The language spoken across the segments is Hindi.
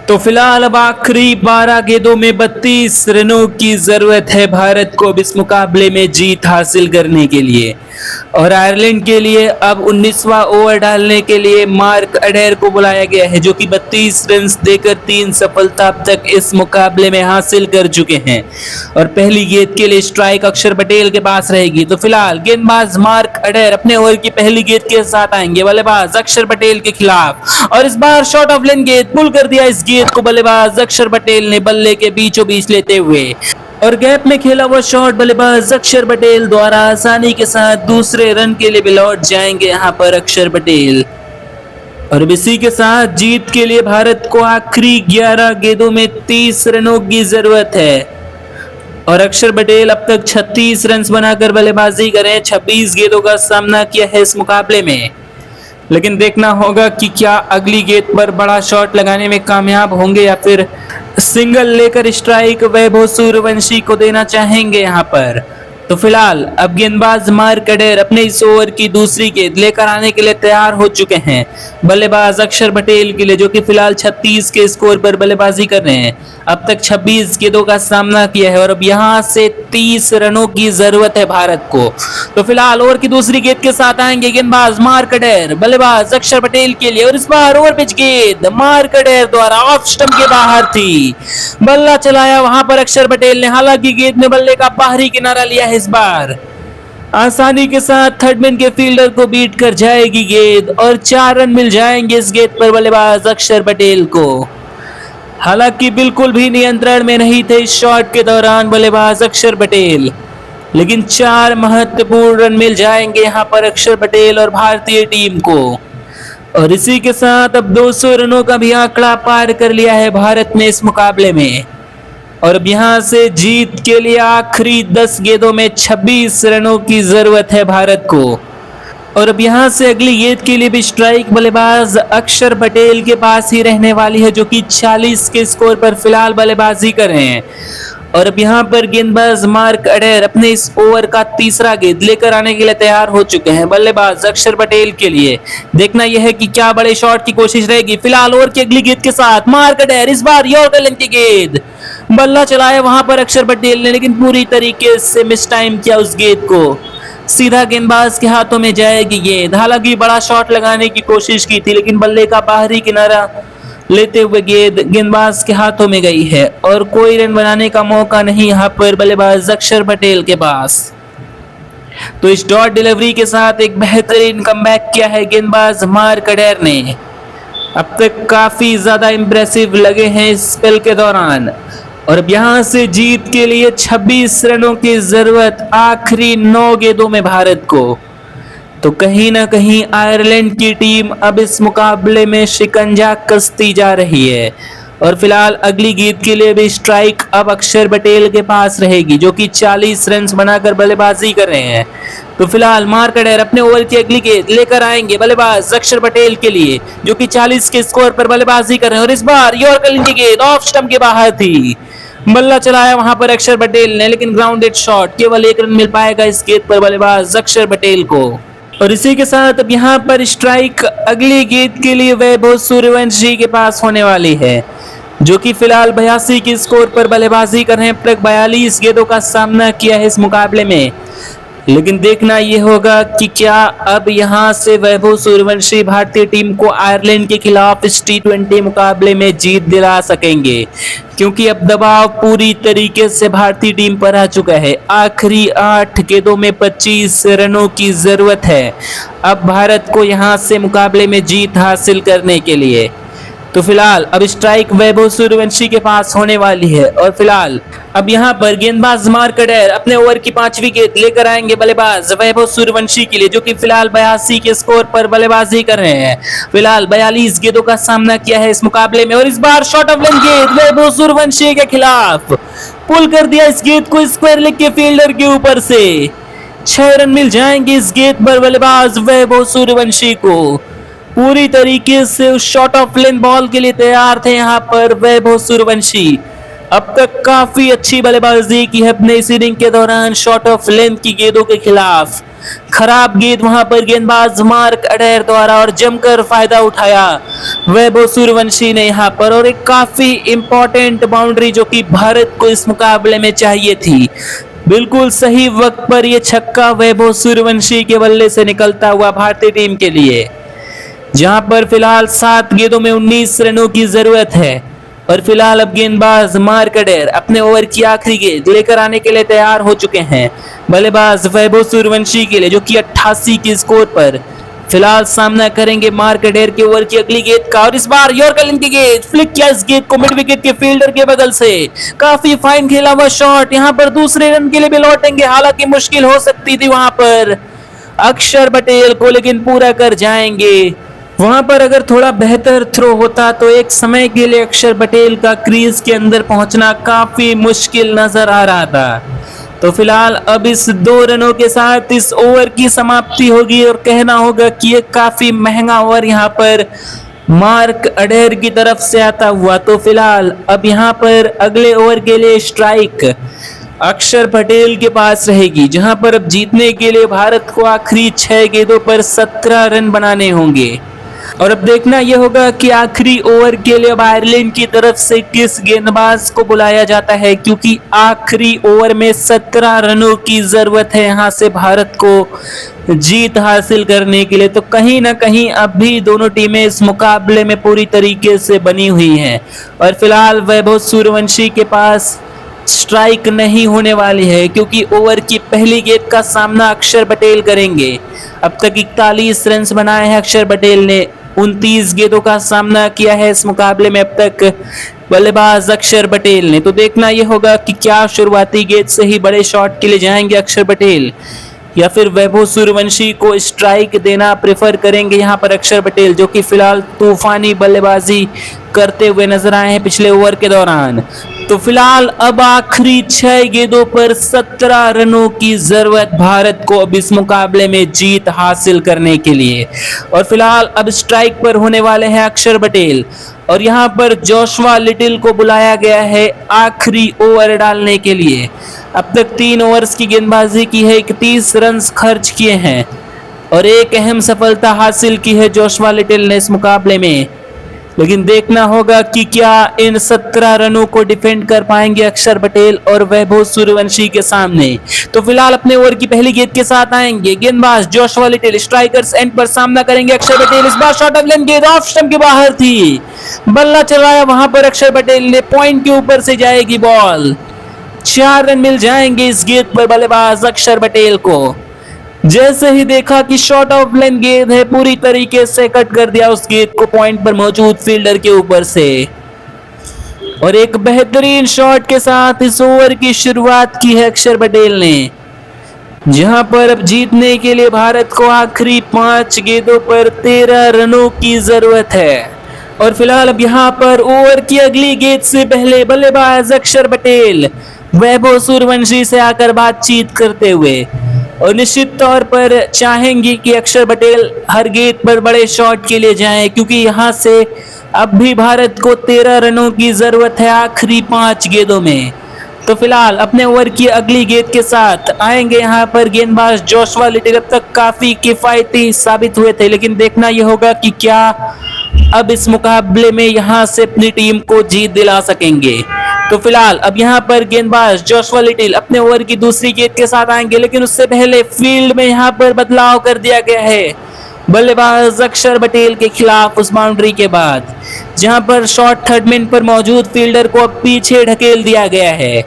तो फिलहाल अब आखिरी 12 गेंदों में 32 रनों की जरूरत है भारत को अब इस मुकाबले में जीत हासिल करने के लिए। और आयरलैंड के लिए अब 19वां ओवर डालने के लिए मार्क अडेर को बुलाया गया है, जो कि 32 रन देकर 3 सफलता अब तक इस मुकाबले में हासिल कर चुके हैं। और पहली गेंद के लिए स्ट्राइक अक्षर पटेल के पास रहेगी। तो फिलहाल गेंदबाज मार्क अडेर अपने ओवर की पहली गेंद के साथ आएंगे बल्लेबाज अक्षर पटेल के खिलाफ, और इस बार शॉट ऑफ लेन गेंद पुल कर दिया इस गेंद को बल्लेबाज अक्षर पटेल ने बल्ले के बीचों बीच लेते हुए, और गैप में खेला हुआ शॉट बल्लेबाज अक्षर पटेल द्वारा आसानी के साथ दूसरे रन के लिए भी लौट जाएंगे यहां पर अक्षर पटेल। और इसी के साथ जीत के लिए भारत को आखिरी 11 गेंदों में 30 रनों की जरूरत है। और अक्षर पटेल अब तक 36 रन बनाकर बल्लेबाजी करें, 26 गेंदों का सामना किया है इस मुकाबले में। लेकिन देखना होगा कि क्या अगली गेंद पर बड़ा शॉट लगाने में कामयाब होंगे या फिर सिंगल लेकर स्ट्राइक वैभव सूर्यवंशी को देना चाहेंगे यहां पर। तो फिलहाल अब गेंदबाज मार्क अडेर अपने इस ओवर की दूसरी गेंद लेकर आने के लिए तैयार हो चुके हैं बल्लेबाज अक्षर पटेल के लिए, जो कि फिलहाल 36 के स्कोर पर बल्लेबाजी कर रहे हैं। अब तक 26 गेंदों का सामना किया है और अब यहां से 30 रनों की जरूरत है भारत को। तो फिलहाल ओवर की दूसरी गेंद के साथ आएंगे गेंदबाज मार्क अडेर बल्लेबाज अक्षर पटेल के लिए, और इस बार ओवर पिच गेंद मार्क अडेर द्वारा ऑफ स्टंप के बाहर थी। बल्ला चलाया वहां पर अक्षर पटेल ने, हालांकि गेंद में बल्ले का बाहरी किनारा लिया है। इस बार आसानी के साथ थर्डमैन के फील्डर को बीट कर जाएगी गेंद और 4 रन मिल जाएंगे इस गेंद पर बल्लेबाज अक्षर पटेल को। हालांकि बिल्कुल भी नियंत्रण में नहीं थे इस शॉट के दौरान बल्लेबाज अक्षर पटेल, लेकिन 4 महत्वपूर्ण रन मिल जाएंगे यहां पर अक्षर पटेल और भारतीय टीम को। और इसी के साथ अब 200 रनों का भी आंकड़ा पार कर लिया है भारत ने इस मुकाबले में। और अब यहां से जीत के लिए आखिरी 10 गेंदों में 26 रनों की जरूरत है भारत को। और अब यहां से अगली गेंद के लिए भी स्ट्राइक बल्लेबाज अक्षर पटेल के पास ही रहने वाली है, जो कि 40 के स्कोर पर फिलहाल बल्लेबाजी कर रहे हैं। और अब यहां पर गेंदबाज मार्क अडेर अपने इस ओवर का तीसरा गेंद लेकर आने के लिए तैयार हो चुके हैं बल्लेबाज अक्षर पटेल के लिए। देखना यह है कि क्या बड़े शॉट की कोशिश रहेगी। फिलहाल ओवर की अगली गेंद के साथ मार्क अडेर, इस बार यॉर्कर लेंथ की गेंद, बल्ला चलाया वहां पर अक्षर पटेल ने, लेकिन पूरी तरीके से मिस टाइम किया उस गेंद को, सीधा गेंदबाज के हाथों में जाएगी गेंद। हालांकि बड़ा शॉट लगाने की कोशिश की थी, लेकिन बल्ले का बाहरी किनारा लेते हुए गेंद गेंदबाज के हाथों में गई है और कोई रन बनाने का मौका नहीं यहां पर बल्लेबाज अक्षर पटेल के पास। तो इस डॉट डिलीवरी के साथ एक बेहतरीन कमबैक किया है गेंदबाज मार्क अडेर ने। अब तक काफी ज्यादा इंप्रेसिव लगे हैं इस स्पेल के दौरान। और अब यहां से जीत के लिए 26 रनों की जरूरत आखिरी 9 गेंदों में भारत को। तो कहीं ना कहीं आयरलैंड की टीम अब इस मुकाबले में शिकंजा कसती जा रही है। और फिलहाल अगली गेंद के लिए भी स्ट्राइक अब अक्षर पटेल के पास रहेगी, जो कि 40 रन बनाकर बल्लेबाजी कर रहे हैं। तो फिलहाल मार्क अडेर अपने ओवर की अगली गेंद लेकर आएंगे बल्लेबाज अक्षर पटेल के लिए, जो कि 40 के स्कोर पर बल्लेबाजी कर रहे हैं। और इस बार यॉर्कर लेंथ की गेंद ऑफ स्टंप के बाहर थी, बल्ला चलाया वहां पर अक्षर पटेल ने, लेकिन ग्राउंडेड शॉट, केवल 1 रन मिल पाएगा इस गेंद पर बल्लेबाज अक्षर पटेल को। और इसी के साथ अब यहां पर स्ट्राइक अगली गेंद के लिए वैभव सूर्यवंशी के पास होने वाली है, जो कि फिलहाल 82 के स्कोर पर बल्लेबाजी कर रहे हैं। अब तक 42 गेंदों का सामना किया है इस मुकाबले में, लेकिन देखना यह होगा कि क्या अब यहां से वैभव सूर्यवंशी भारतीय टीम को आयरलैंड के खिलाफ इस T20 मुकाबले में जीत दिला सकेंगे, क्योंकि अब दबाव पूरी तरीके से भारतीय टीम पर आ चुका है। आखिरी 8 गेंदों में 25 रनों की जरूरत है अब भारत को यहां से मुकाबले में जीत हासिल करने के लिए। तो फिलहाल अब स्ट्राइक वैभव सूर्यवंशी के पास होने वाली है। और फिलहाल अब यहां पर गेंदबाज मार्क अडेर अपने ओवर की 5वीं गेंद लेकर आएंगे बल्लेबाज वैभव सूर्यवंशी के लिए, जो कि फिलहाल 82 के स्कोर पर बल्लेबाजी कर रहे हैं। फिलहाल 42 गेंदों का सामना किया है इस मुकाबले में। और इस बार शॉट ऑफ लेंथ गेंद वैभव सूर्यवंशी के खिलाफ, पुल कर दिया इस गेंद को स्क्वायर लेग के फील्डर के ऊपर से। 6 रन मिल जाएंगे इस गेंद पर बल्लेबाज वैभव सूर्यवंशी को। पूरी तरीके से उस शॉट ऑफ लेंथ बॉल के लिए तैयार थे यहां पर वैभव सूर्यवंशी। अब तक काफी अच्छी बल्लेबाजी की है अपने इस इनिंग के दौरान शॉट ऑफ लेंथ की गेंदों के खिलाफ। खराब गेंद वहां पर गेंदबाज मार्क अडेर द्वारा और जमकर फायदा उठाया वैभव सूर्यवंशी ने यहां पर, और एक काफी इंपॉर्टेंट बाउंड्री जो कि भारत को इस मुकाबले में चाहिए थी। बिल्कुल सही वक्त पर यह छक्का वैभव सूर्यवंशी के बल्ले से निकलता हुआ भारतीय टीम के लिए, जहां पर फिलहाल 7 गेंदों में 19 रनों की जरूरत है। और फिलहाल अब गेंदबाज मार्क अडेर अपने ओवर की आखिरी गेंद लेकर आने के लिए तैयार हो चुके हैं। बल्लेबाज वैभव सूर्यवंशी के लिए जो कि 88 के स्कोर पर फिलहाल सामना करेंगे मार्क अडेर के ओवर की अगली गेंद का, और इस बार यॉर्कर की गेंद फ्लिक किया इस गेंद को मिड विकेट के फील्डर के बगल से। काफी फाइन खेला हुआ शॉट, यहां पर दूसरे रन के लिए भी लौटेंगे, हालांकि मुश्किल हो सकती थी वहां पर अक्षर पटेल को, लेकिन पूरा कर जाएंगे। वहां पर अगर थोड़ा बेहतर थ्रो होता तो एक समय के लिए अक्षर पटेल का क्रीज के अंदर पहुंचना काफी मुश्किल नजर आ रहा था। तो फिलहाल अब इस 2 रनों के साथ इस ओवर की समाप्ति होगी, और कहना होगा कि ये काफी महंगा ओवर यहां पर मार्क अडेर की तरफ से आता हुआ। तो फिलहाल अब यहां पर अगले ओवर के लिए स्ट्राइक अक्षर पटेल के पास रहेगी, जहां पर अब जीतने के लिए भारत को आखिरी 6 गेंदों पर 17 रन बनाने होंगे। और अब देखना यह होगा कि आखिरी ओवर के लिए अब आयरलैंड की तरफ से किस गेंदबाज को बुलाया जाता है, क्योंकि आखिरी ओवर में 17 रनों की जरूरत है यहां से भारत को जीत हासिल करने के लिए। तो कहीं ना कहीं अब भी दोनों टीमें इस मुकाबले में पूरी तरीके से बनी हुई हैं, और फिलहाल वैभव सूर्यवंशी के पास स्ट्राइक नहीं होने वाली है, क्योंकि ओवर की पहली गेंद का सामना अक्षर पटेल करेंगे। अब तक 41 रन बनाए हैं अक्षर पटेल ने, 29 गेंदों का सामना किया है इस मुकाबले में अब तक बल्लेबाज अक्षर पटेल ने। तो देखना यह होगा कि क्या शुरुआती गेंद से ही बड़े शॉट के लिए जाएंगे अक्षर पटेल, या फिर वैभव सूर्यवंशी को स्ट्राइक देना प्रेफर करेंगे यहां पर अक्षर पटेल, जो कि फिलहाल तूफानी बल्लेबाजी करते हुए नजर आए हैं पिछले ओवर के दौरान। तो फिलहाल अब आखिरी 6 गेंदों पर 17 रनों की जरूरत भारत को अब इस मुकाबले में जीत हासिल करने के लिए। और फिलहाल अब स्ट्राइक पर होने वाले हैं अक्षर पटेल, और यहां पर जोशुआ लिटिल को बुलाया गया है आखिरी ओवर डालने के लिए। अब तक 3 ओवर्स की गेंदबाजी की है, 31 रन खर्च किए हैं और एक अहम सफलता हासिल की है जोशुआ लिटिल ने इस मुकाबले में। लेकिन देखना होगा कि क्या इन 17 रनों को डिफेंड कर पाएंगे अक्षर पटेल और वैभव सूर्यवंशी के सामने। तो फिलहाल अपने ओवर की पहली गेंद के साथ आएंगे गेंदबाज जोशुआ लिटिल, स्ट्राइकर्स एंड पर सामना करेंगे अक्षर पटेल। इस बार शॉर्ट ऑफ लेन गेंद ऑफ स्टंप के बाहर थी, बल्ला चलाया वहां पर अक्षर पटेल ने, पॉइंट के ऊपर से जाएगी बॉल। 4 रन मिल जाएंगे इस गेंद पर बल्लेबाज अक्षर पटेल को। जैसे ही देखा कि शॉर्ट ऑफ लेन गेंद है, पूरी तरीके से कट कर दिया उस गेंद को पॉइंट पर मौजूद फील्डर के ऊपर से, और एक बेहतरीन शॉट के साथ इस ओवर की शुरुआत की है अक्षर पटेल ने, जहां पर अब जीतने के लिए भारत को आखिरी 5 गेंदों पर 13 रनों की जरूरत है। और फिलहाल अब यहां पर ओवर की अगली गेंद से पहले बल्लेबाज अक्षर पटेल वैभव सूर्यवंशी से आकर बातचीत करते हुए, और निश्चित तौर पर चाहेंगे कि अक्षर पटेल हर गेंद पर बड़े शॉट के लिए जाएं, क्योंकि यहां से अब भी भारत को 13 रनों की जरूरत है आखिरी 5 गेंदों में। तो फिलहाल अपने ओवर की अगली गेंद के साथ आएंगे यहां पर गेंदबाज जोशुआ लिटिल। अब तक काफी किफायती साबित हुए थे, लेकिन देखना यह होगा कि क्या अब इस मुकाबले में यहां से अपनी टीम को जीत दिला सकेंगे। तो फिलहाल अब यहां पर गेंदबाज जोशुआ लिटिल अपने ओवर की दूसरी गेंद के साथ आएंगे, लेकिन उससे पहले फील्ड में यहां पर बदलाव कर दिया गया है बल्लेबाज अक्षर पटेल के खिलाफ उस बाउंड्री के बाद, जहां पर शॉर्ट थर्ड मैन पर मौजूद फील्डर को अब पीछे ढकेल दिया गया है।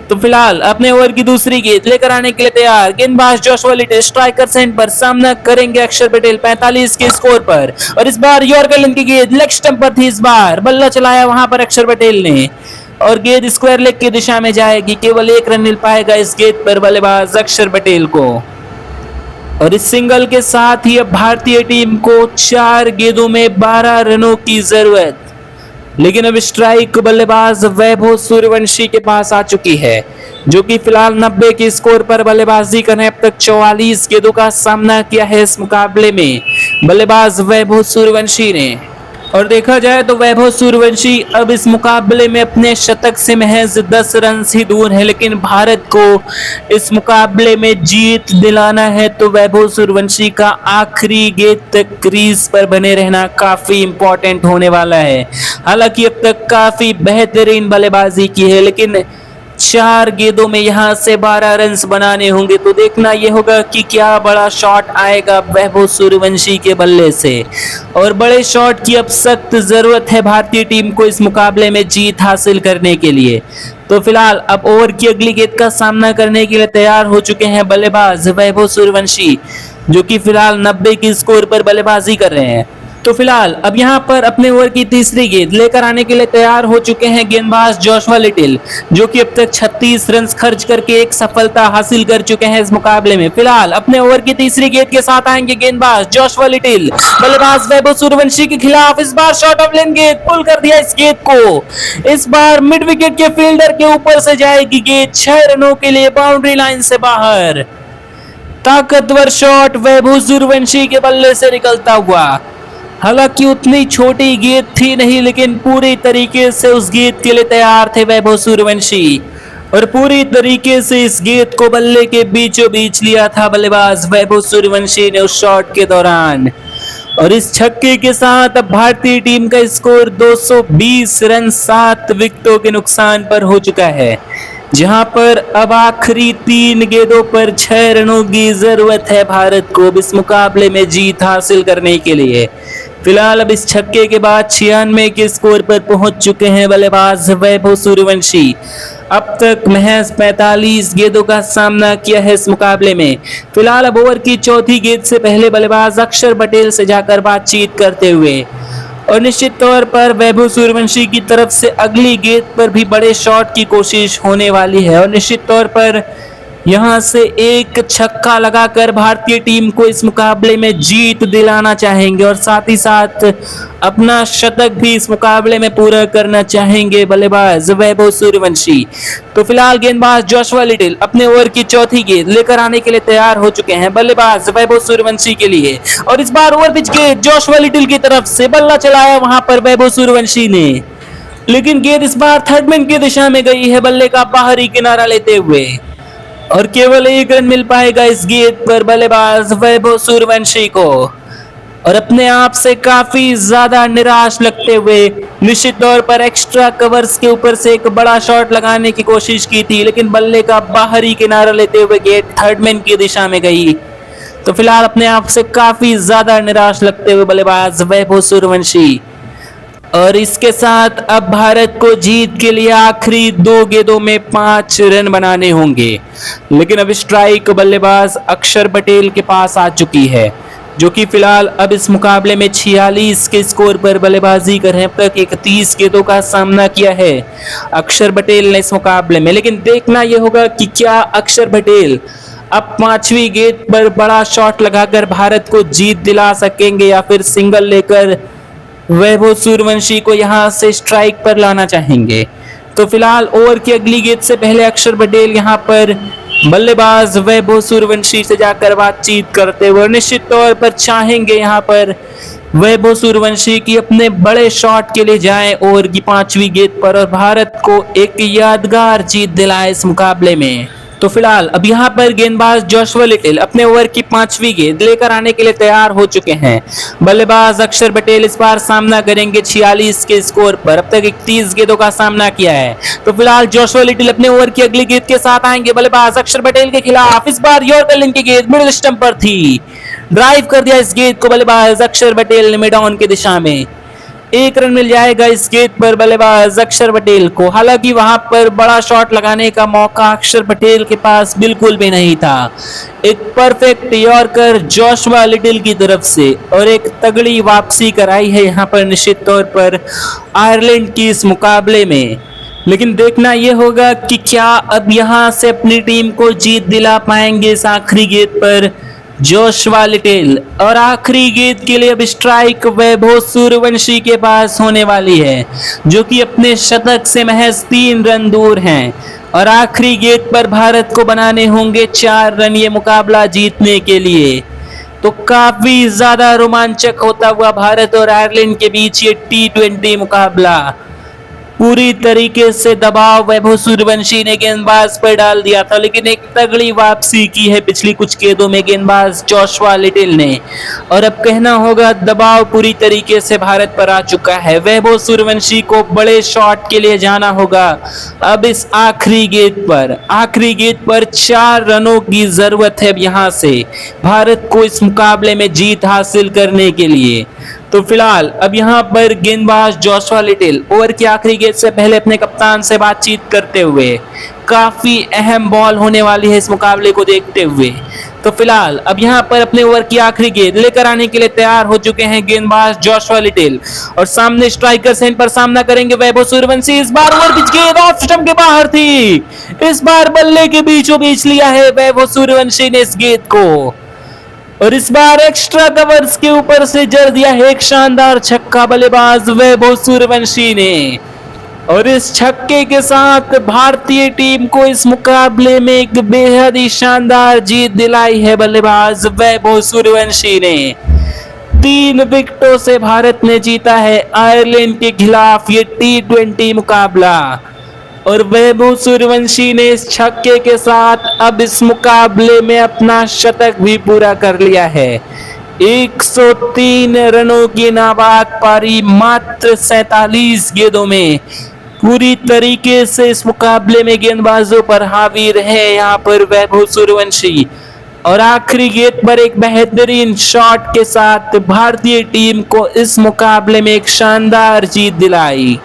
तो फिलहाल अपने ओवर की दूसरी गेंद लेकर आने के लिए तैयार गेंदबाज जोशुआ लिटिल, स्ट्राइकर सेंट पर सामना करेंगे अक्षर पटेल 45 के स्कोर पर, और इस बार यॉर्कर की गेंद लेग स्टंप पर थी। इस बार बल्ला चलाया वहां पर अक्षर पटेल ने, और गेंद स्क्वायर लेग की दिशा में जाएगी। केवल 1 रन मिल पाएगा इस गेंद पर बल्लेबाज अक्षर पटेल को, और इस सिंगल के साथ ही अब भारतीय टीम को 4 गेंदों में 12 रनों की जरूरत। लेकिन अब स्ट्राइक बल्लेबाज वैभव सूर्यवंशी के पास आ चुकी है, जो कि फिलहाल 90 के स्कोर पर बल्लेबाजी कर रहे हैं। अब तक 44 गेंदों का सामना किया है इस मुकाबले में बल्लेबाज वैभव सूर्यवंशी ने। और देखा जाए तो वैभव सूर्यवंशी अब इस मुकाबले में अपने शतक से महज 10 रन ही दूर है, लेकिन भारत को इस मुकाबले में जीत दिलाना है तो वैभव सूर्यवंशी का आखिरी गेंद तक क्रीज पर बने रहना काफी इंपॉर्टेंट होने वाला है। हालांकि अब तक काफी बेहतरीन बल्लेबाजी की है, लेकिन 4 गेंदों में यहां से 12 रन बनाने होंगे, तो देखना यह होगा कि क्या बड़ा शॉट आएगा वैभव सूर्यवंशी के बल्ले से। और बड़े शॉट की अब सख्त जरूरत है भारतीय टीम को इस मुकाबले में जीत हासिल करने के लिए। तो फिलहाल अब ओवर की अगली गेंद का सामना करने के लिए तैयार हो चुके हैं बल्लेबाज वैभव सूर्यवंशी, जो कि फिलहाल 90 की स्कोर पर बल्लेबाजी कर रहे हैं। तो फिलहाल अब यहां पर अपने ओवर की तीसरी गेंद लेकर आने के लिए तैयार हो चुके हैं गेंदबाज जोशुआ लिटिल, जो कि अब तक 36 रन खर्च करके एक सफलता हासिल कर चुके हैं इस मुकाबले में। फिलहाल अपने ओवर की तीसरी गेंद के साथ आएंगे गेंदबाज जोशुआ लिटिल, बल्लेबाज वैभव सूर्यवंशी के खिलाफ। इस बार शॉर्ट ऑफ लेन गेंद पुल कर दिया इस गेंद को। इस बार मिड विकेट के फील्डर के ऊपर से जाएगी गेंद, 6 रनों के लिए बाउंड्री लाइन से बाहर। ताकतवर शॉट वैभव सूर्यवंशी के बल्ले से निकलता हुआ। हालांकि उतनी छोटी गेंद थी नहीं, लेकिन पूरी तरीके से उस गेंद के लिए तैयार थे वैभव सूर्यवंशी और पूरी तरीके से इस गेंद को बल्ले के बीचों बीच लिया था बल्लेबाज वैभव सूर्यवंशी ने उस शॉट के दौरान। और इस छक्के के साथ अब भारतीय टीम का स्कोर 220 रन 7 विकेटों के नुकसान पर हो चुका है, जहां पर अब आखिरी 3 गेंदों पर 6 रनों की जरूरत है भारत को इस मुकाबले में जीत हासिल करने के लिए। फिलहाल अब इस छक्के के बाद 96 के स्कोर पर पहुंच चुके हैं बल्लेबाज वैभव सूर्यवंशी। अब तक महज 45 गेंदों का सामना किया है इस मुकाबले में। फिलहाल अब ओवर की चौथी गेंद से पहले बल्लेबाज अक्षर पटेल से जाकर बातचीत करते हुए और निश्चित तौर पर वैभव सूर्यवंशी की तरफ से अगली गेंद पर भी बड़े शॉट की कोशिश होने वाली है और निश्चित तौर पर यहां से एक छक्का लगाकर भारतीय टीम को इस मुकाबले में जीत दिलाना चाहेंगे और साथ ही साथ अपना शतक भी इस मुकाबले में पूरा करना चाहेंगे बल्लेबाज वैभव सूर्यवंशी। तो फिलहाल गेंदबाज जोशुआ लिटिल अपने ओवर की चौथी गेंद लेकर आने के लिए तैयार हो चुके हैं बल्लेबाज वैभव सूर्यवंशी के लिए और इस बार ओवर पिच गेंद जोशुआ लिटिल की तरफ से बल्ला चलाया वहां पर वैभव सूर्यवंशी ने, लेकिन गेंद इस बार थर्ड मैन की दिशा में गई है बल्ले का बाहरी किनारा लेते हुए और केवल 1 रन मिल पाएगा इस गेंद पर बल्लेबाज वैभव सूर्यवंशी को। और अपने आप से काफी ज्यादा निराश लगते हुए निश्चित तौर पर एक्स्ट्रा कवर्स के ऊपर से एक बड़ा शॉट लगाने की कोशिश की थी, लेकिन बल्ले का बाहरी किनारा लेते हुए गेंद थर्ड मैन की दिशा में गई। तो फिलहाल अपने आप से काफी ज्यादा निराश लगते हुए बल्लेबाज वैभव सूर्यवंशी। और इसके साथ अब भारत को जीत के लिए आखिरी 2 गेंदों में 5 रन बनाने होंगे, लेकिन अब स्ट्राइक बल्लेबाज अक्षर पटेल के पास आ चुकी है, जो कि फिलहाल अब इस मुकाबले में 46 के स्कोर पर बल्लेबाजी कर रहे हैं। अब तक 31 गेंदों का सामना किया है अक्षर पटेल ने इस मुकाबले में, लेकिन देखना यह होगा कि क्या अक्षर पटेल अब 5वीं गेंद पर बड़ा शॉट लगाकर भारत को जीत दिला सकेंगे या फिर सिंगल लेकर वैभव सूर्यवंशी को यहां से स्ट्राइक पर लाना चाहेंगे। तो फिलहाल ओवर की अगली गेंद से पहले अक्षर पटेल यहां पर बल्लेबाज वैभव सूर्यवंशी से जाकर बातचीत करते हुए निश्चित तौर पर चाहेंगे यहां पर वैभव सूर्यवंशी की अपने बड़े शॉट के लिए जाएं ओवर की 5वीं गेंद पर और भारत को एक यादगार जीत दिलाए इस मुकाबले में। तो फिलहाल अब यहाँ पर गेंदबाज जोशुआ लिटिल अपने ओवर की 5वीं गेंद लेकर आने के लिए तैयार हो चुके हैं। बल्लेबाज अक्षर पटेल इस बार सामना करेंगे 46 के स्कोर पर। अब तक 31 गेंदों का सामना किया है। तो फिलहाल जोशुआ लिटिल अपने ओवर की अगली गेंद के साथ आएंगे बल्लेबाज अक्षर पटेल के खिलाफ। इस बार यॉर्कर लेन की गेंद मिडिल स्टंप पर थी, ड्राइव कर दिया इस गेंद को बल्लेबाज अक्षर पटेल ने मिड ऑन की दिशा में। 1 रन मिल जाएगा इस गेंद पर बल्लेबाज अक्षर पटेल को। हालांकि वहां पर बड़ा शॉट लगाने का मौका अक्षर पटेल के पास बिल्कुल भी नहीं था। एक परफेक्ट यॉर्कर जोशुआ लिटिल की तरफ से और एक तगड़ी वापसी कराई है यहां पर निश्चित तौर पर आयरलैंड की इस मुकाबले में। लेकिन देखना यह होगा कि क्या अब यहां से अपनी टीम को जीत दिला पाएंगे इस आखिरी गेंद पर जोशुआ लिटिल। और आखिरी गेंद के लिए अब स्ट्राइक वैभव सूर्यवंशी के पास होने वाली है, जो कि अपने शतक से महज 3 रन दूर हैं और आखिरी गेंद पर भारत को बनाने होंगे 4 रन ये मुकाबला जीतने के लिए। तो काफी ज्यादा रोमांचक होता हुआ भारत और आयरलैंड के बीच ये T20 मुकाबला पूरी तरीके से दबाव वैभव सूर्यवंशी ने गेंदबाज पर डाल दिया था, लेकिन एक तगड़ी वापसी की है पिछली कुछ गेंदों में गेंदबाज जोशुआ लिटिल ने, और अब कहना होगा दबाव पूरी तरीके से भारत पर आ चुका है। वैभव सूर्यवंशी को बड़े शॉट के लिए जाना होगा अब इस आखिरी गेंद पर 4 रनों की जरूरत है यहां से भारत को इस मुकाबले में जीत हासिल करने के लिए। तो फिलहाल अब यहां पर गेंदबाज जोशुआ लिटिल ओवर की आखिरी गेंद से पहले अपने कप्तान से बातचीत करते हुए, काफी अहम बॉल होने वाली है इस मुकाबले को देखते हुए। तो फिलहाल अब यहां पर अपने ओवर की आखिरी गेंद लेकर आने के लिए तैयार हो चुके हैं गेंदबाज जोशुआ लिटिल, और सामने स्ट्राइकर से इन पर सामना करेंगे वैभव सूर्यवंशी। इस बार ओवर पिच गेंद ऑफ स्टंप के बाहर थी, इस बार बल्ले के बीचों बीच लिया है वैभव सूर्यवंशी ने इस गेंद को, और इस बार एक्स्ट्रा कवर्स के ऊपर से जड़ दिया है एक शानदार छक्का बल्लेबाज वैभव सूर्यवंशी ने, और इस छक्के के साथ भारतीय टीम को इस मुकाबले में एक बेहद ही शानदार जीत दिलाई है बल्लेबाज वैभव सूर्यवंशी ने। 3 विकेटों से भारत ने जीता है आयरलैंड के खिलाफ ये T20 मुकाबला, और वैभव सूर्यवंशी ने इस छक्के के साथ अब इस मुकाबले में अपना शतक भी पूरा कर लिया है। 103 रनों की नाबाद पारी मात्र 47 गेंदों में पूरी तरीके से इस मुकाबले में गेंदबाजों पर हावी रहे यहाँ पर वैभव सूर्यवंशी, और आखिरी गेंद पर एक बेहतरीन शॉट के साथ भारतीय टीम को इस मुकाबले में एक शानदार जीत दिलाई।